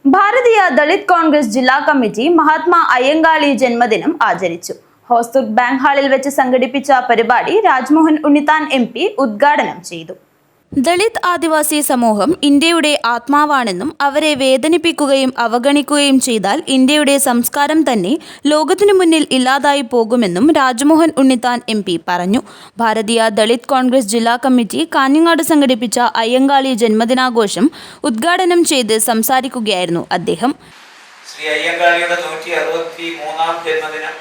ഭാരതീയ ദളിത് കോൺഗ്രസ് ജില്ലാ കമ്മിറ്റി മഹാത്മാ അയ്യങ്കാളി ജന്മദിനം ആചരിച്ചു. ഹോസ്ദുർഗ് ബാങ്ക് ഹാളിൽ വെച്ച് സംഘടിപ്പിച്ച പരിപാടി രാജ്മോഹൻ ഉണ്ണിത്താൻ MP ഉദ്ഘാടനം ചെയ്തു. ദളിത് ആദിവാസി സമൂഹം ഇന്ത്യയുടെ ആത്മാവാണെന്നും അവരെ വേദനിപ്പിക്കുകയും അവഗണിക്കുകയും ചെയ്താൽ ഇന്ത്യയുടെ സംസ്കാരം തന്നെ ലോകത്തിനു മുന്നിൽ ഇല്ലാതായി പോകുമെന്നും രാജ്മോഹൻ ഉണ്ണിത്താൻ MP പറഞ്ഞു. ഭാരതീയ ദളിത് കോൺഗ്രസ് ജില്ലാ കമ്മിറ്റി കാഞ്ഞങ്ങാട് സംഘടിപ്പിച്ച അയ്യങ്കാളി ജന്മദിനാഘോഷം ഉദ്ഘാടനം ചെയ്ത് സംസാരിക്കുകയായിരുന്നു അദ്ദേഹം. ശ്രീ അയ്യങ്കാളിയുടെ 163-ാം ജന്മദിനം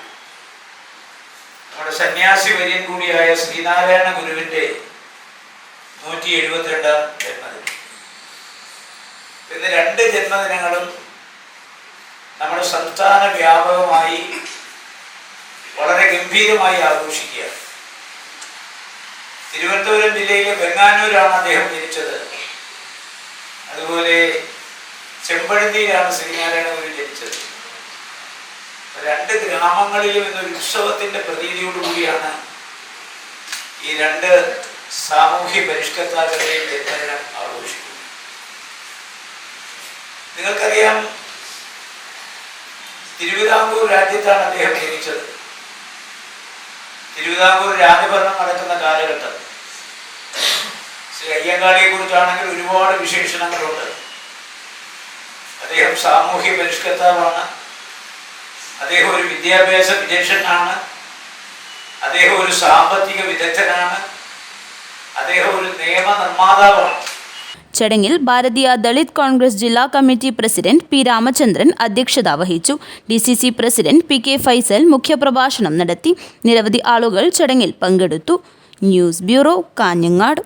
നമ്മുടെ സന്യാസി വര്യൻ കൂടിയായ ശ്രീനാരായണ ഗുരുവിന്റെ 172-ാം ജന്മദിനം. ഇന്ന് രണ്ട് ജന്മദിനങ്ങളും നമ്മുടെ സംസ്ഥാന വ്യാപകമായി വളരെ ഗംഭീരമായി ആഘോഷിക്കുകയാണ്. തിരുവനന്തപുരം ജില്ലയിലെ വെങ്ങാനൂരാണ് അദ്ദേഹം ജനിച്ചത്. അതുപോലെ ചെമ്പഴന്തിയിലാണ് ശ്രീനാരായണ ഗുരു ജനിച്ചത്. രണ്ട് ഗ്രാമങ്ങളിലും ഇന്നൊരു ഉത്സവത്തിന്റെ പ്രതീതിയോടുകൂടിയാണ് ഈ രണ്ട് സാമൂഹ്യ പരിഷ്കർത്താക്കളുടെയും ജന്മദിനം ആഘോഷിക്കുന്നത്. നിങ്ങൾക്കറിയാം, തിരുവിതാംകൂർ രാജ്യത്താണ് അദ്ദേഹം ജനിച്ചത്. തിരുവിതാംകൂർ രാജഭരണം നടക്കുന്ന കാലഘട്ടം. ശ്രീ അയ്യങ്കാളിയെ കുറിച്ചാണെങ്കിൽ ഒരുപാട് വിശേഷണങ്ങളുണ്ട്. അദ്ദേഹം സാമൂഹ്യ പരിഷ്കർത്താവാണ്. അദ്ദേഹം ഒരു വിദ്യാഭ്യാസ വിദഗ്ധനാണ്. അദ്ദേഹം ഒരു സാമ്പത്തിക വിദഗ്ധനാണ്. അദ്ദേഹം ഒരു നിയമനിർമ്മാതാവാണ്. ചടങ്ങിൽ ഭാരതീയ ദളിത് കോൺഗ്രസ് ജില്ലാ കമ്മിറ്റി പ്രസിഡന്റ് P. രാമചന്ദ്രൻ അധ്യക്ഷത വഹിച്ചു. DCC പ്രസിഡന്റ് PK ഫൈസൽ മുഖ്യപ്രഭാഷണം നടത്തി. നിരവധി ആളുകൾ ചടങ്ങിൽ പങ്കെടുത്തു. News bureau, Kanhangad.